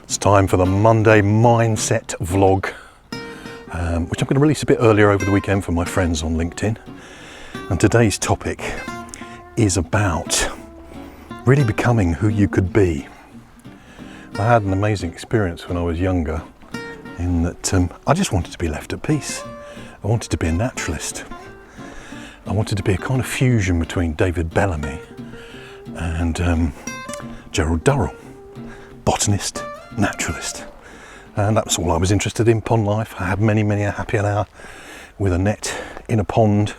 It's time for the Monday Mindset vlog, which I'm going to release a bit earlier over the weekend for my friends on LinkedIn. And today's topic is about really becoming who you could be. I had an amazing experience when I was younger in that I just wanted to be left at peace. I wanted to be a naturalist. I wanted to be a kind of fusion between David Bellamy and Gerald Durrell, botanist, naturalist. And that's all I was interested in, pond life. I had many a happy hour with a net in a pond,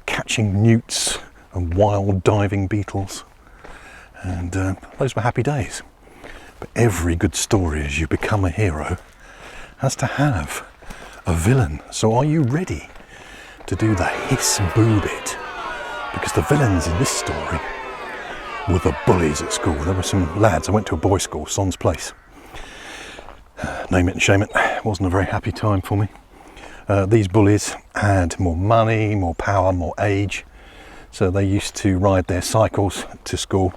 catching newts and wild diving beetles. And those were happy days. But every good story as you become a hero has to have a villain. So are you ready to do the hiss boo bit? Because the villains in this story were the bullies at school. There were some lads. I went to a boys' school, Son's Place. Name it and shame it. It wasn't a very happy time for me. These bullies had more money, more power, more age. So they used to ride their cycles to school.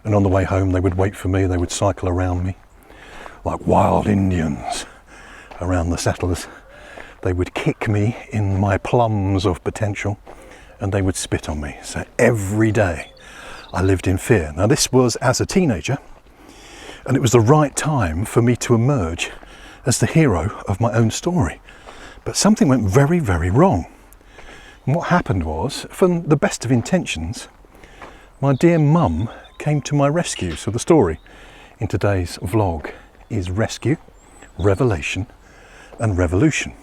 And on the way home, they would wait for me. They would cycle around me like wild Indians around the settlers. They would kick me in my plums of potential and they would spit on me. So every day I lived in fear. Now this was as a teenager, and it was the right time for me to emerge as the hero of my own story. But something went very wrong. And what happened was, from the best of intentions, my dear mum came to my rescue. So the story in today's vlog is rescue, revelation, and revolution.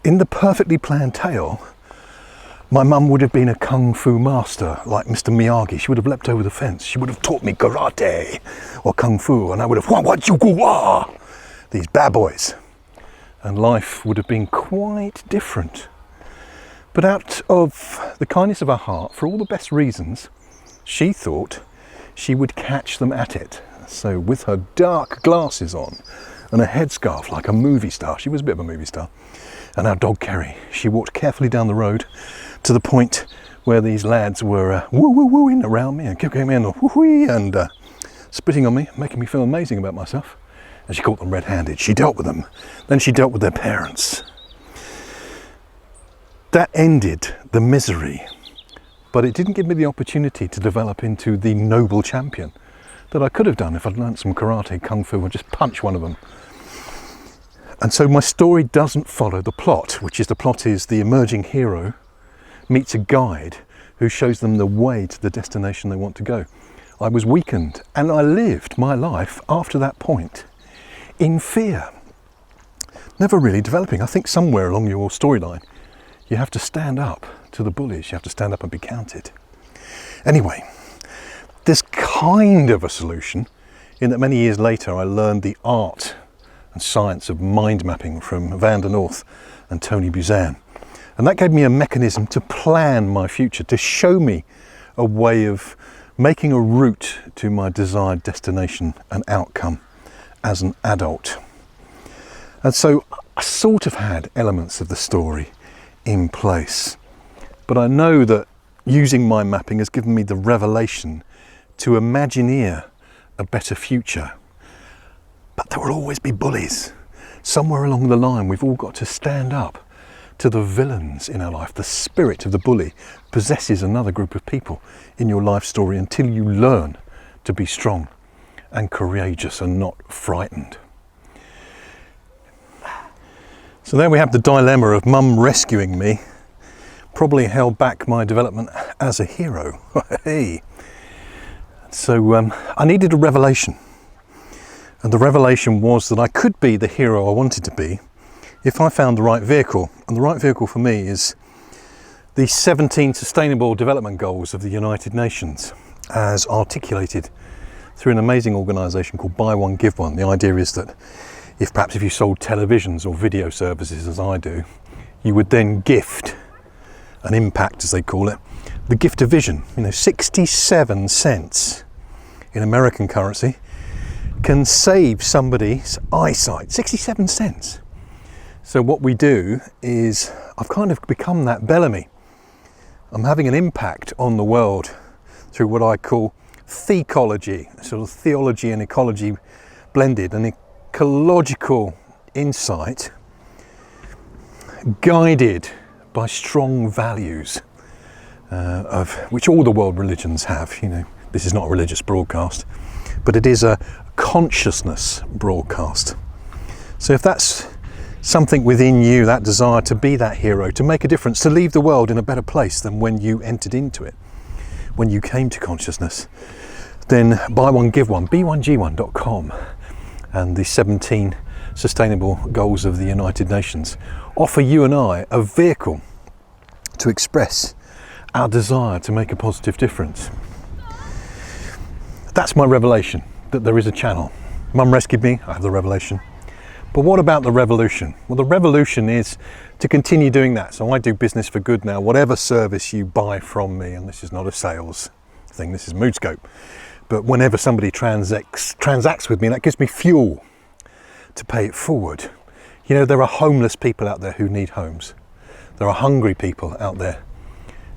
In the perfectly planned tale, my mum would have been a kung fu master like Mr. Miyagi. She would have leapt over the fence. She would have taught me karate or kung fu, and I would have wah these bad boys. And life would have been quite different. But out of the kindness of her heart, for all the best reasons, she thought she would catch them at it. So with her dark glasses on and a headscarf like a movie star, she was a bit of a movie star, and our dog Kerry, she walked carefully down the road to the point where these lads were woo-woo-wooing around me and kicking me in the woo-wee and spitting on me, making me feel amazing about myself. And she caught them red-handed. She dealt with them. Then she dealt with their parents. That ended the misery, but it didn't give me the opportunity to develop into the noble champion that I could have done if I'd learned some karate, kung fu, and just punch one of them. And so my story doesn't follow the plot, which is the emerging hero meets a guide who shows them the way to the destination they want to go. I was weakened, and I lived my life after that point in fear, never really developing. I think somewhere along your storyline, you have to stand up to the bullies. You have to stand up and be counted. Anyway, there's kind of a solution in that many years later I learned the art and science of mind mapping from Van der North and Tony Buzan. And that gave me a mechanism to plan my future, to show me a way of making a route to my desired destination and outcome as an adult. And so I sort of had elements of the story in place. But I know that using mind mapping has given me the revelation to imagineer a better future. But there will always be bullies. Somewhere along the line, we've all got to stand up to the villains in our life. The spirit of the bully possesses another group of people in your life story until you learn to be strong and courageous and not frightened. So there we have the dilemma of mum rescuing me, probably held back my development as a hero. Hey. So I needed a revelation. And the revelation was that I could be the hero I wanted to be if I found the right vehicle. And the right vehicle for me is the 17 Sustainable Development Goals of the United Nations, as articulated through an amazing organisation called Buy One, Give One. The idea is that if you sold televisions or video services, as I do, you would then gift an impact, as they call it, the gift of vision. 67 cents in American currency can save somebody's eyesight. 67 cents. So what we do is, I've kind of become that Bellamy. I'm having an impact on the world through what I call thecology, sort of theology and ecology blended an ecological insight guided by strong values of which all the world religions have. You know, this is not a religious broadcast, but it is a consciousness broadcast. So if that's something within you, that desire to be that hero, to make a difference, to leave the world in a better place than when you entered into it, when you came to consciousness, then buy one, give one, b1g1.com and the 17 Sustainable Goals of the United Nations offer you and I a vehicle to express our desire to make a positive difference. That's my revelation, that there is a channel. Mum rescued me, I have the revelation. But what about the revolution? Well, the revolution is to continue doing that. So I do business for good now, whatever service you buy from me, and this is not a sales thing, this is Moodscope. But whenever somebody transacts with me, that gives me fuel to pay it forward. You know, there are homeless people out there who need homes. There are hungry people out there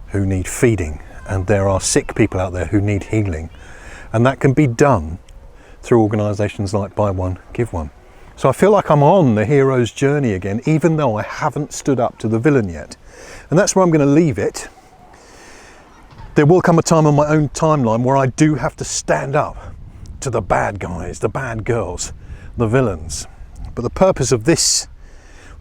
who need feeding, and there are sick people out there who need healing. And that can be done through organisations like Buy One, Give One. So I feel like I'm on the hero's journey again, even though I haven't stood up to the villain yet. And that's where I'm going to leave it. There will come a time on my own timeline where I do have to stand up to the bad guys, the bad girls, the villains. But the purpose of this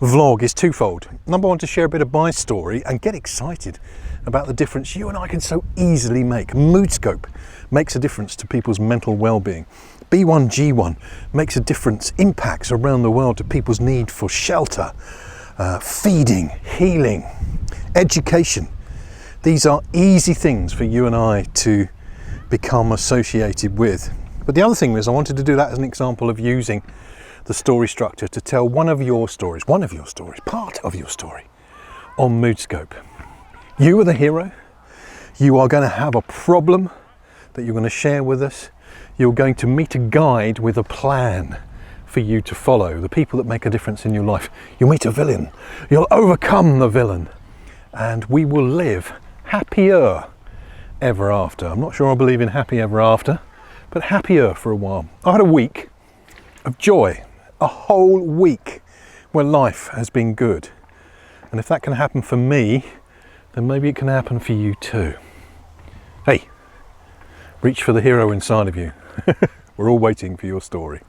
vlog is twofold. Number one, to share a bit of my story and get excited about the difference you and I can so easily make. Moodscope makes a difference to people's mental well-being. B1G1 makes a difference, impacts around the world to people's need for shelter, feeding, healing, education. These are easy things for you and I to become associated with. But the other thing is I wanted to do that as an example of using the story structure to tell part of your story on Moodscope. You are the hero. You are going to have a problem that you're going to share with us. You're going to meet a guide with a plan for you to follow, the people that make a difference in your life. You'll meet a villain. You'll overcome the villain. And we will live happier ever after. I'm not sure I believe in happy ever after, but happier for a while. I had a week of joy, a whole week where life has been good. And if that can happen for me, then maybe it can happen for you too. Hey, reach for the hero inside of you. We're all waiting for your story.